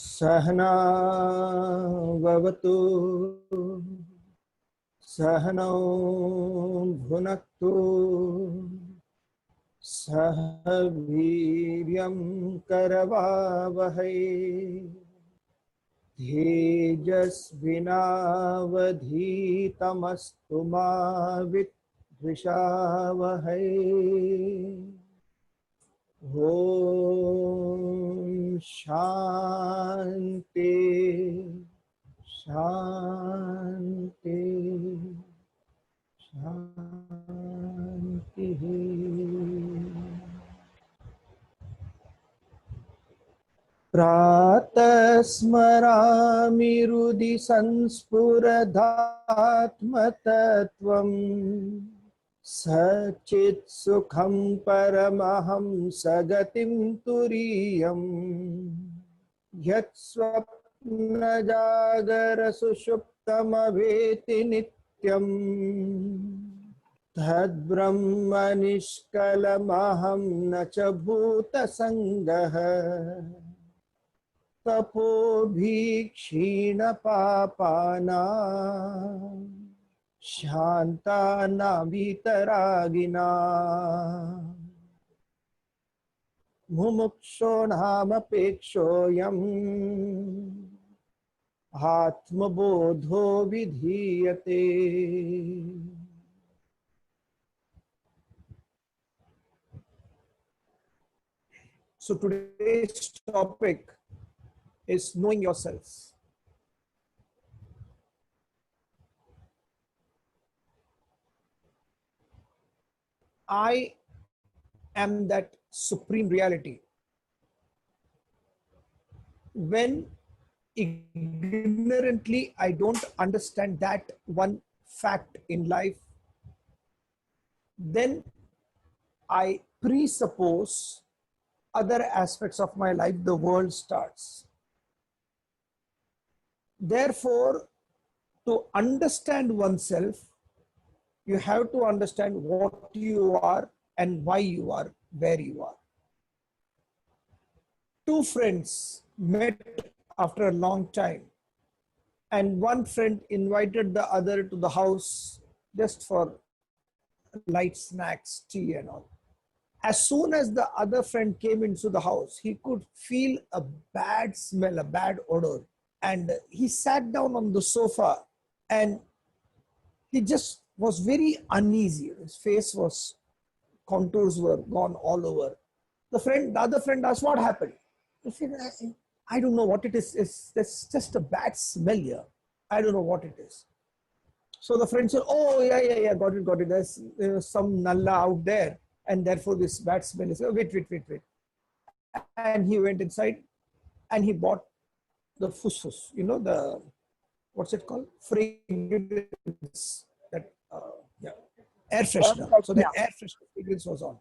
सहना भवतु सहनौ भुनक्तु सह वीर्यं करवावहै तेजस्विनावधीतमस्तु मा विद्विषावहै। ओम शांति शांति शांति। प्रातः स्मरामि हृदि संस्फुरदात्मतत्त्वम् सचित् सुखं परमहंस गतिं तुरीयम् यत् स्वप्नजागर सुषुप्तमवेति नित्यम् तद्ब्रह्म निष्कलमहं न च भूतसङ्गः तपोभिक्षीणपापानां शान्तानां वीतरागिनां मुमुक्षूणामपेक्षोऽयम् आत्मबोधो विधीयते। So today's topic is knowing yourself. I am that supreme reality. When ignorantly I don't understand that one fact in life, then I presuppose other aspects of my life, the world starts. Therefore, to understand oneself, you have to understand what you are and why you are where you are. Two friends met after a long time, and one friend invited the other to the house just for light snacks, tea and all. As soon as the other friend came into the house, he could feel a bad smell, a bad odor. And he sat down on the sofa and he just was very uneasy. His face was, contours were gone all over. The other friend asked, what happened? He said, I don't know what it is. There's just a bad smell here. I don't know what it is. So the friend said, oh, yeah, got it. There's some nalla out there. And therefore this bad smell is, oh, wait. And he went inside and he bought the fusfus, the, what's it called? Fragrance, that, air freshener. So the air freshener fragrance was on.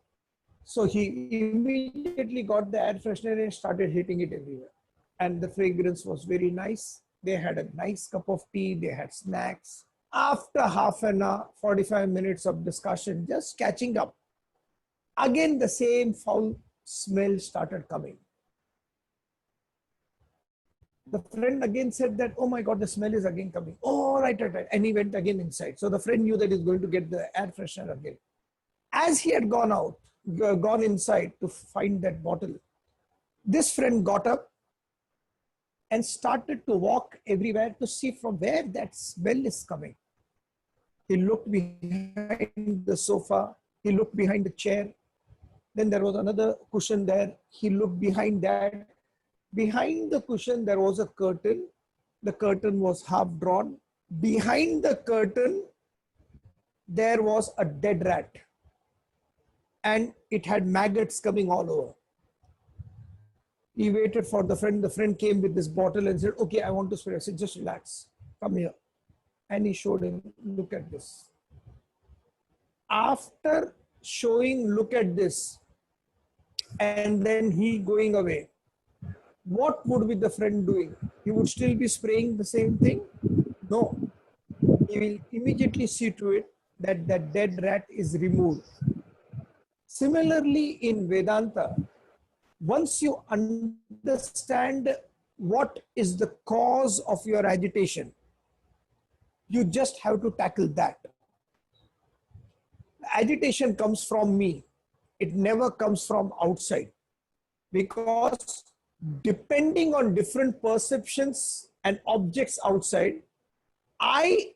So he immediately got the air freshener and started hitting it everywhere. And the fragrance was very nice. They had a nice cup of tea. They had snacks. After half an hour, 45 minutes of discussion, just catching up, again the same foul smell started coming. The friend again said that, oh my God, the smell is again coming. Oh, right. And he went again inside. So the friend knew that he's going to get the air freshener again. As he had gone inside to find that bottle, this friend got up and started to walk everywhere to see from where that smell is coming. He looked behind the sofa. He looked behind the chair. Then there was another cushion there. He looked behind that. Behind the cushion, there was a curtain. The curtain was half drawn. Behind the curtain, there was a dead rat. And it had maggots coming all over. He waited for the friend. The friend came with this bottle and said, okay, I want to spray. I said, just relax. Come here. And he showed him, look at this. After showing, look at this, and then he going away, what would be the friend doing? He would still be spraying the same thing? No. He will immediately see to it that that dead rat is removed. Similarly, in Vedanta, once you understand what is the cause of your agitation, you just have to tackle that. Agitation comes from me. It never comes from outside, because depending on different perceptions and objects outside, I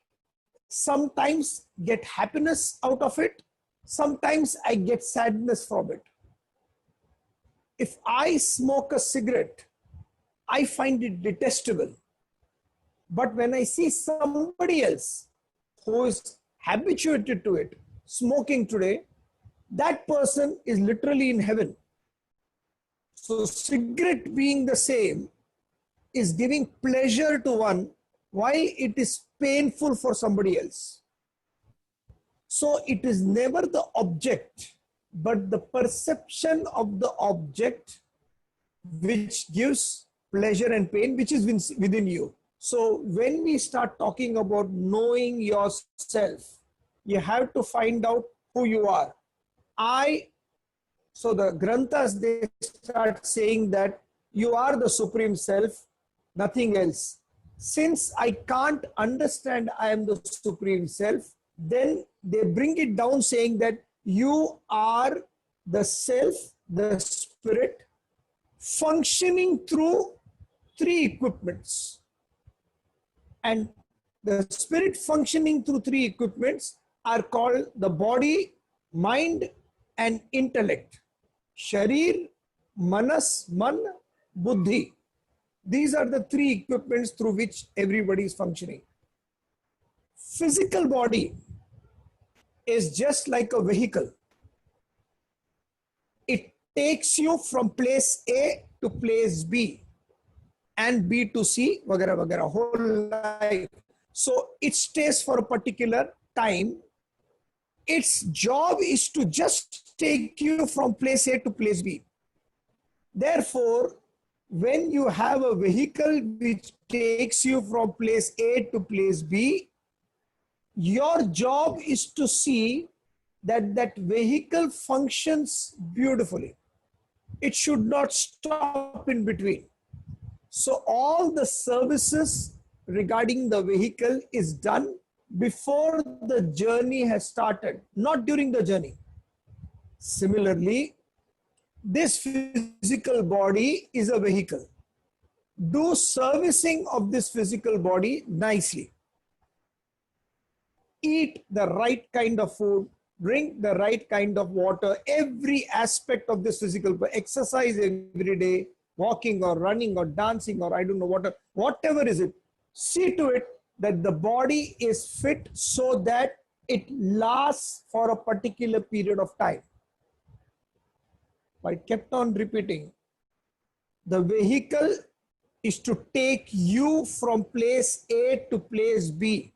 sometimes get happiness out of it. Sometimes I get sadness from it. If I smoke a cigarette, I find it detestable. But when I see somebody else who is habituated to it, smoking today, that person is literally in heaven. So cigarette being the same is giving pleasure to one while it is painful for somebody else. So it is never the object, but the perception of the object which gives pleasure and pain, which is within you. So when we start talking about knowing yourself, you have to find out who you are. So the Granthas, they start saying that you are the Supreme Self, nothing else. Since I can't understand I am the Supreme Self, then they bring it down saying that you are the self, the spirit, functioning through three equipments. And the spirit functioning through three equipments are called the body, mind, and intellect. Sharir, Manas, Man, Buddhi. These are the three equipments through which everybody is functioning. Physical body is just like a vehicle. It takes you from place A to place B and B to C, vagara, vagara, whole life. So it stays for a particular time. Its job is to just take you from place A to place B. Therefore, when you have a vehicle which takes you from place A to place B, your job is to see that that vehicle functions beautifully. It should not stop in between. So all the services regarding the vehicle is done before the journey has started, not during the journey. Similarly, this physical body is a vehicle. Do servicing of this physical body nicely. Eat the right kind of food, drink the right kind of water, every aspect of this physical body, exercise every day, walking or running or dancing or I don't know, whatever is it. See to it that the body is fit so that it lasts for a particular period of time. I kept on repeating, the vehicle is to take you from place A to place B.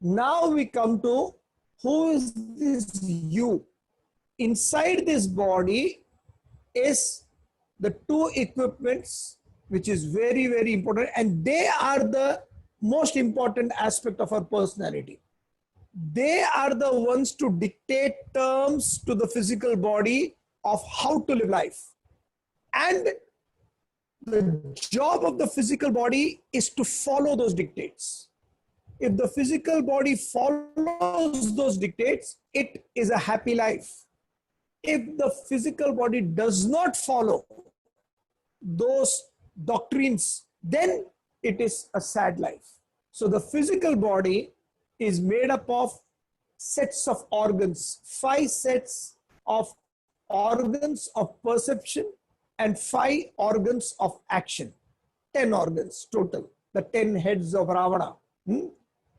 Now we come to who is this you? Inside this body is the two equipments, which is very, very important, and they are the most important aspect of our personality. They are the ones to dictate terms to the physical body of how to live life. And the job of the physical body is to follow those dictates. If the physical body follows those dictates, it is a happy life. If the physical body does not follow those doctrines, then it is a sad life. So the physical body is made up of sets of organs, 5 sets of organs of perception and 5 organs of action. 10 organs total, the 10 heads of Ravana.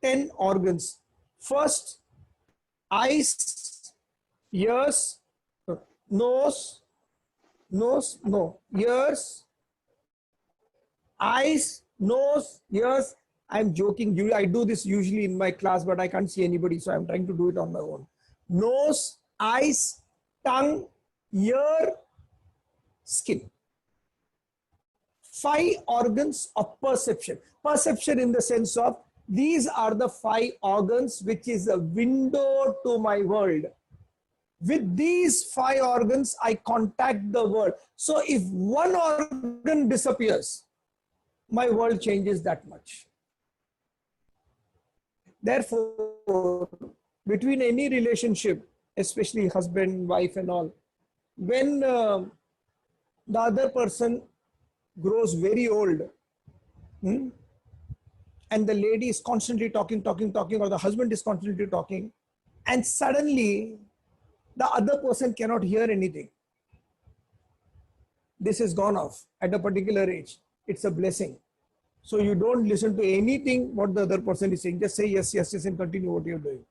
10 organs. First, eyes, ears, ears, eyes, nose, ears. I'm joking. I do this usually in my class, but I can't see anybody, so I'm trying to do it on my own. Nose, eyes, tongue, ear, skin. 5 organs of perception. Perception in the sense of these are the 5 organs which is a window to my world. With these 5 organs, I contact the world. So if one organ disappears, my world changes that much. Therefore, between any relationship, especially husband, wife and all, when the other person grows very old, and the lady is constantly talking, or the husband is constantly talking, and suddenly the other person cannot hear anything. This is gone off at a particular age. It's a blessing. So you don't listen to anything what the other person is saying. Just say yes, yes, yes, and continue what you're doing.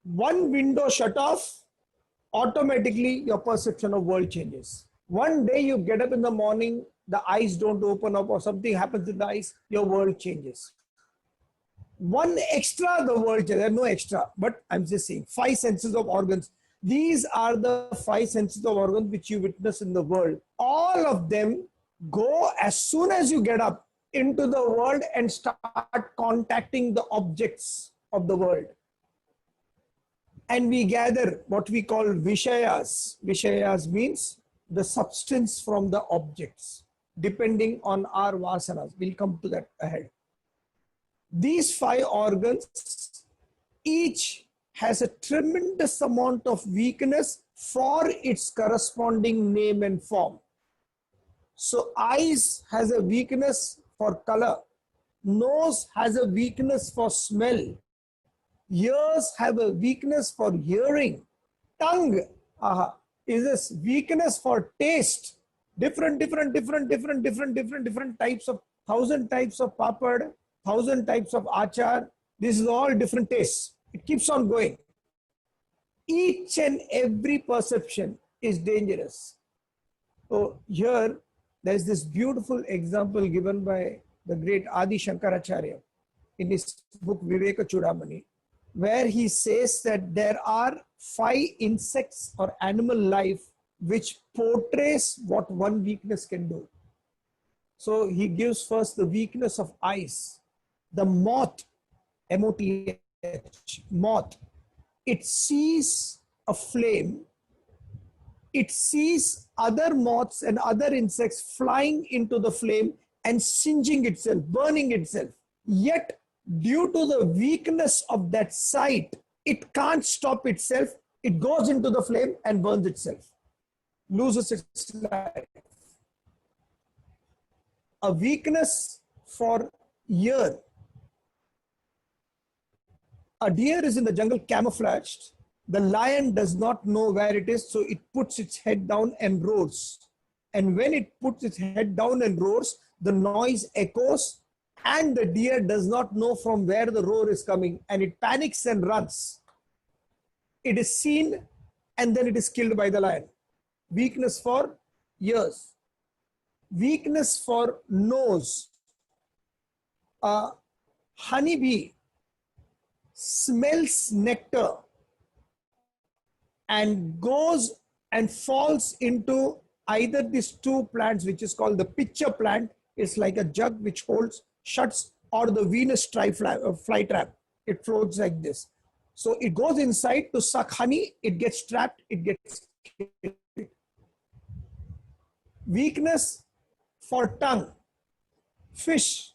One window shut off, automatically your perception of world changes. One day you get up in the morning, the eyes don't open up or something happens in the eyes, your world changes. One extra, the world changes. There's no extra, but I'm just saying 5 senses of organs. These are the 5 senses of organs which you witness in the world. All of them go as soon as you get up into the world and start contacting the objects of the world. And we gather what we call Vishayas. Vishayas means the substance from the objects, depending on our vasanas. We'll come to that ahead. These 5 organs, each has a tremendous amount of weakness for its corresponding name and form. So eyes has a weakness for color. Nose has a weakness for smell. Ears have a weakness for hearing. Tongue is a weakness for taste. Different types of 1,000 types of papad, 1,000 types of achar. This is all different tastes. It keeps on going. Each and every perception is dangerous. So here, there's this beautiful example given by the great Adi Shankaracharya in his book Viveka Chudamani, where he says that there are 5 insects or animal life which portrays what one weakness can do. So he gives first the weakness of eyes. The moth, M-O-T-H, moth, it sees a flame, it sees other moths and other insects flying into the flame and singeing itself, burning itself. Yet, due to the weakness of that sight, it can't stop itself. It goes into the flame and burns itself, loses its life. A weakness for ear. A deer is in the jungle camouflaged. The lion does not know where it is, so it puts its head down and roars. And when it puts its head down and roars, the noise echoes, and the deer does not know from where the roar is coming, and it panics and runs. It is seen, and then it is killed by the lion. Weakness for ears. Weakness for nose. A honeybee smells nectar and goes and falls into either these 2 plants, which is called the pitcher plant. It's like a jug which holds, shuts, or the Venus flytrap. It floats like this. So it goes inside to suck honey, it gets trapped, it gets killed. Weakness for tongue. Fish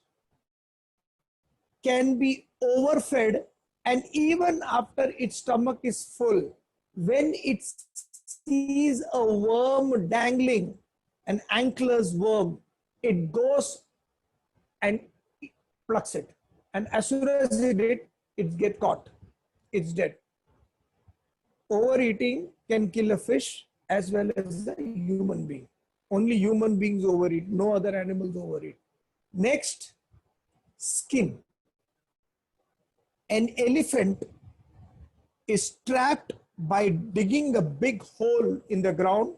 can be overfed, and even after its stomach is full, when it sees a worm dangling, an ankler's worm, it goes and plucks it. And as soon as it gets caught, it's dead. Overeating can kill a fish as well as a human being. Only human beings overeat, no other animals overeat. Next, skin. An elephant is trapped by digging a big hole in the ground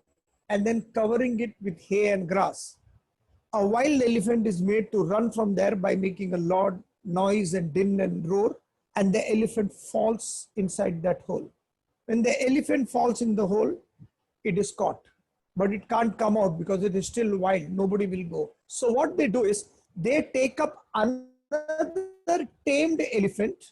and then covering it with hay and grass. A wild elephant is made to run from there by making a loud noise and din and roar, and the elephant falls inside that hole. When the elephant falls in the hole, it is caught, but it can't come out because it is still wild. Nobody will go. So what they do is they take up another tamed elephant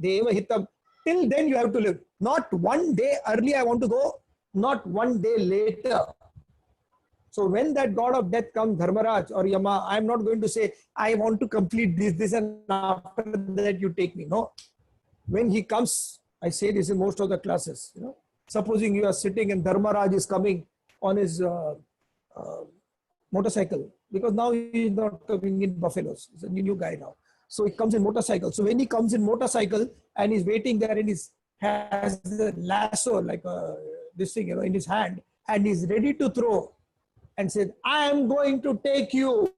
Deva hitam. Till then you have to live. Not one day early I want to go, not one day later. So when that god of death comes, Dharmaraj or Yama, I'm not going to say, I want to complete this, and after that you take me. No. When he comes, I say this in most of the classes, supposing you are sitting and Dharmaraj is coming on his motorcycle, because now he is not coming in buffaloes. He's a new guy now. So he comes in motorcycle. So when he comes in motorcycle and he's waiting there and has the lasso, like this thing, in his hand, and he's ready to throw and said, I am going to take you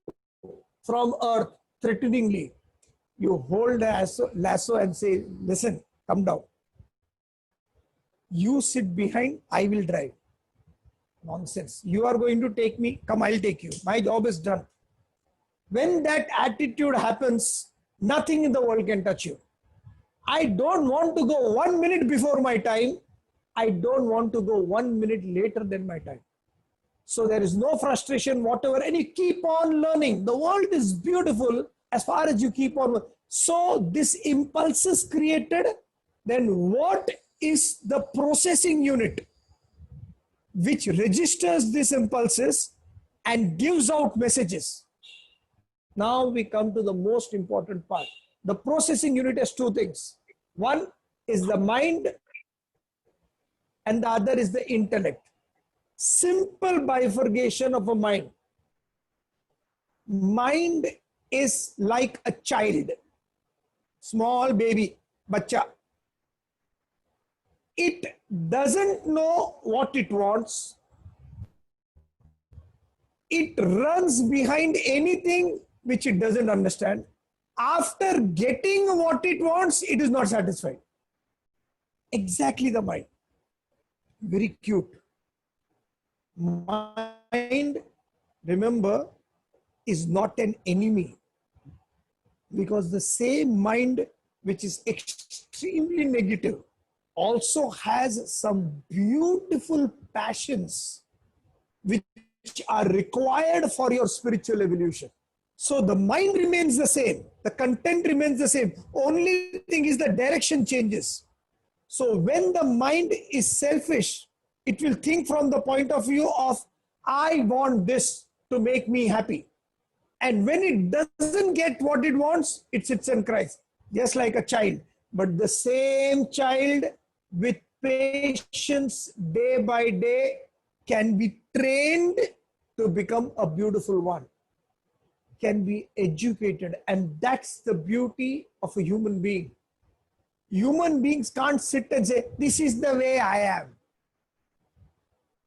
from earth threateningly. You hold the lasso and say, listen, come down. You sit behind, I will drive. Nonsense. You are going to take me, come, I'll take you. My job is done. When that attitude happens, nothing in the world can touch you. I don't want to go 1 minute before my time. I don't want to go 1 minute later than my time. So there is no frustration, whatever, and you keep on learning. The world is beautiful as far as you keep on. So this impulse is created. Then what is the processing unit which registers these impulses and gives out messages? Now we come to the most important part. The processing unit has two things. One is the mind and the other is the intellect. Simple bifurcation of a mind. Mind is like a child, small baby, bacha. It doesn't know what it wants. It runs behind anything which it doesn't understand. After getting what it wants, it is not satisfied. Exactly the mind. Very cute. Mind, remember, is not an enemy, because the same mind which is extremely negative also has some beautiful passions which are required for your spiritual evolution. So the mind remains the same, the content remains the same, only thing is the direction changes. So when the mind is selfish, it will think from the point of view of, I want this to make me happy. And when it doesn't get what it wants, it sits and cries, just like a child. But the same child with patience day by day can be trained to become a beautiful one, can be educated. And that's the beauty of a human being. Human beings can't sit and say, this is the way I am.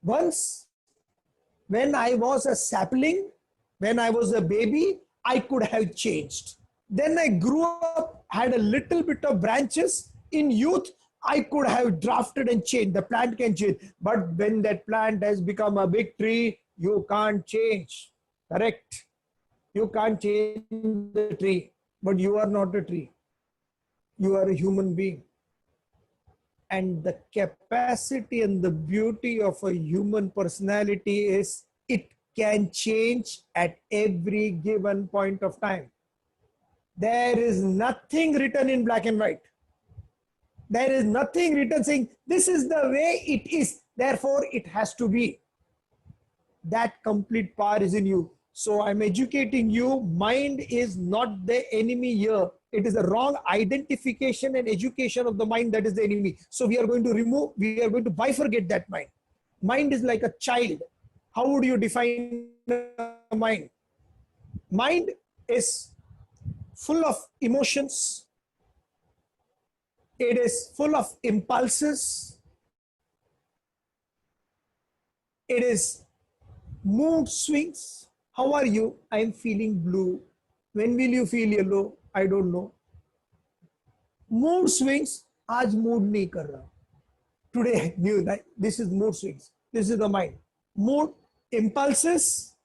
Once, when I was a sapling, when I was a baby, I could have changed. Then I grew up, had a little bit of branches. In youth, I could have drafted and changed. The plant can change. But when that plant has become a big tree, you can't change. Correct? You can't change the tree. But you are not a tree. You are a human being. And the capacity and the beauty of a human personality is it can change at every given point of time. There is nothing written in black and white. There is nothing written saying, this is the way it is, therefore it has to be. That complete power is in you. So I'm educating you. Mind is not the enemy here. It is a wrong identification and education of the mind that is the enemy. So we are going to bifurcate that mind. Mind is like a child. How would you define a mind? Mind is full of emotions. It is full of impulses. It is mood swings. How are you? I am feeling blue. When will you feel yellow? I don't know. Mood swings. आज mood नहीं कर रहा. Today new. This is mood swings. This is the mind. Mood, impulses,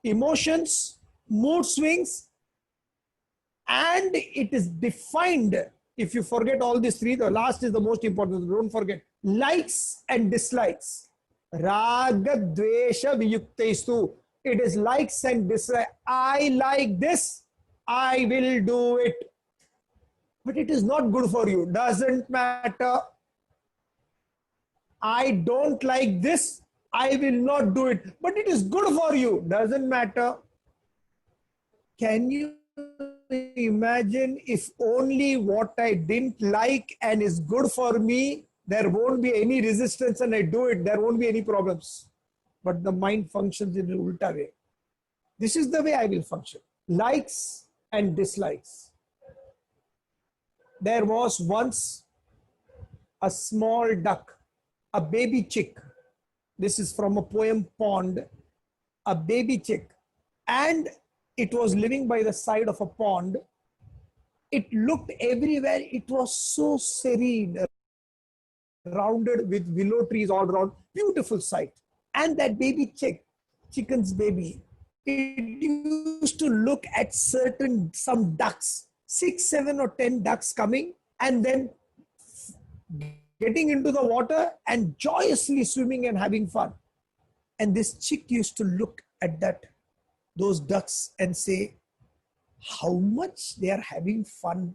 emotions, mood swings, and it is defined. If you forget all these three, the last is the most important. Don't forget. Likes and dislikes. Raga, dvesha, viyuktaistu. It is likes and dislikes. I like this. I will do it. but it is not good for you. Doesn't matter. I don't like this. I will not do it, but it is good for you. Doesn't matter. Can you imagine if only what I didn't like and is good for me, there won't be any resistance and I do it, there won't be any problems. But the mind functions in an ulta way. This is the way I will function. Likes and dislikes. There was once a small duck, a baby chick. This is from a poem Pond, a baby chick. And it was living by the side of a pond. It looked everywhere. It was so serene, surrounded with willow trees all around. Beautiful sight. And that baby chicken's baby, it used to look at some ducks, 6, 7 or 10 ducks coming and then getting into the water and joyously swimming and having fun. And this chick used to look at those ducks and say, how much they are having fun.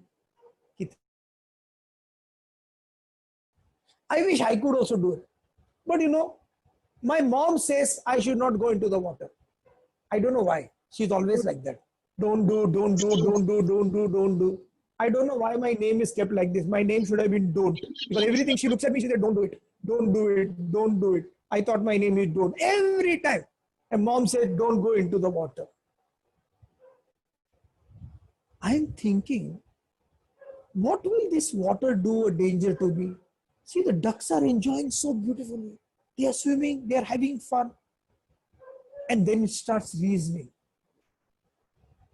I wish I could also do it. But my mom says I should not go into the water. I don't know why. She's always like that. Don't do, don't do, don't do, don't do, don't do. I don't know why my name is kept like this. My name should have been Don't. Because everything she looks at me, she said, don't do it. Don't do it. Don't do it. I thought my name is Don't. Every time. And mom said, don't go into the water. I'm thinking, what will this water do a danger to me? See, the ducks are enjoying so beautifully. They are swimming, they are having fun. And then it starts reasoning.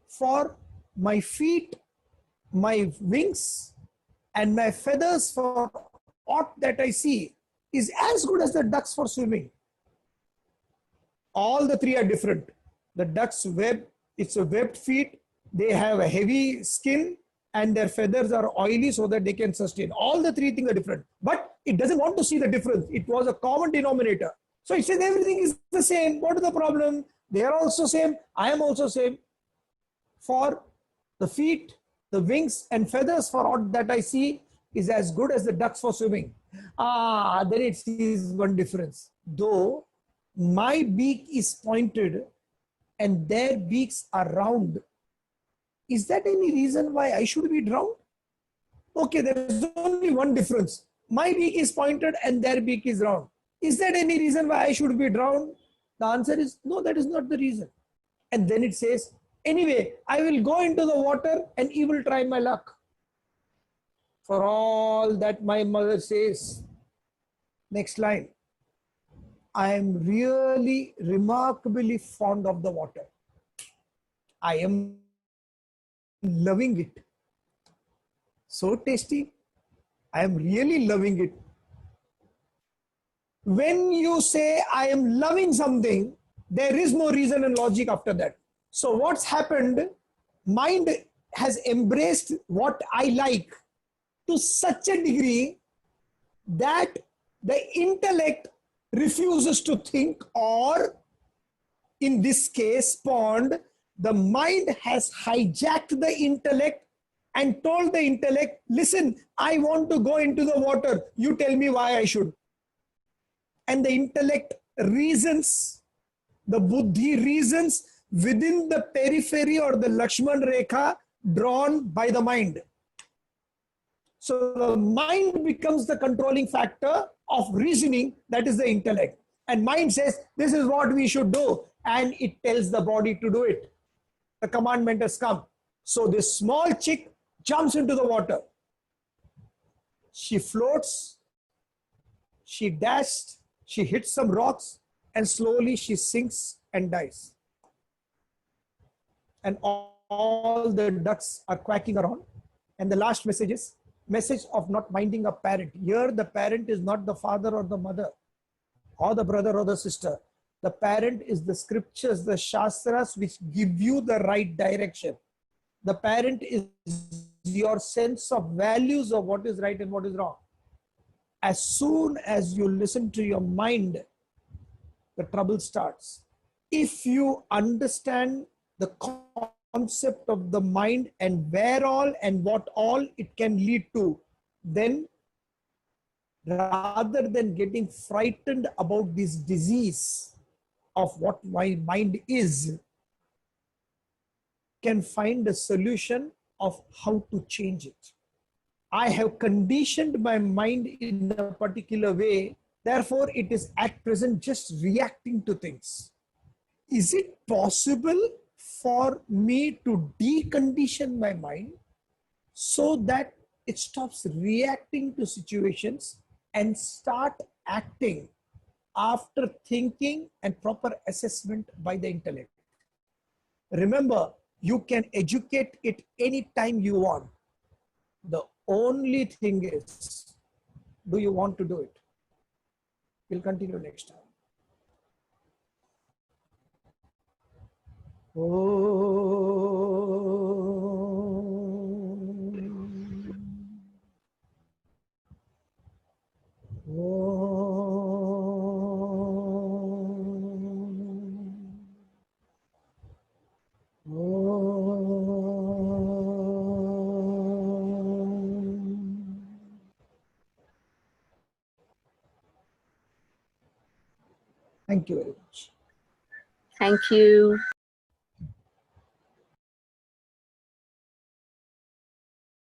For my feet, my wings, and my feathers for aught that I see is as good as the ducks for swimming. All the three are different. The duck's web, it's a webbed feet. They have a heavy skin and their feathers are oily so that they can sustain. All the three things are different. But it doesn't want to see the difference. It was a common denominator. So it says everything is the same. What is the problem? They are also same. I am also same. For the feet, the wings and feathers for aught that I see is as good as the ducks for swimming. Then it sees one difference. Though my beak is pointed and their beaks are round, is that any reason why I should be drowned? Okay, there is only one difference. My beak is pointed and their beak is round. Is that any reason why I should be drowned? The answer is no, that is not the reason. And then it says, anyway, I will go into the water and he will try my luck. For all that my mother says, next line, I am really remarkably fond of the water. I am loving it. So tasty. I am really loving it. When you say I am loving something, there is no reason and logic after that. So what's happened? Mind has embraced what I like to such a degree that the intellect refuses to think, or in this case, Pond, the mind has hijacked the intellect and told the intellect, listen, I want to go into the water. You tell me why I should. And the intellect reasons, the buddhi reasons within the periphery or the Lakshman Rekha drawn by the mind. So the mind becomes the controlling factor of reasoning, that is the intellect. And mind says, this is what we should do. And it tells the body to do it. The commandment has come. So this small chick jumps into the water. She floats, she dashed, she hits some rocks, and slowly she sinks and dies. And all the ducks are quacking around. And the last message is, message of not minding a parent. Here the parent is not the father or the mother or the brother or the sister. The parent is the scriptures, the shastras which give you the right direction. The parent is your sense of values of what is right and what is wrong. As soon as you listen to your mind, the trouble starts. If you understand the concept of the mind and where all and what all it can lead to, then rather than getting frightened about this disease of what my mind is, can find a solution of how to change it. I have conditioned my mind in a particular way, therefore it is at present just reacting to things. Is it possible for me to decondition my mind so that it stops reacting to situations and start acting after thinking and proper assessment by the intellect? Remember, you can educate it anytime you want. The only thing is, do you want to do it? We'll continue next time. Thank you very much. Thank you.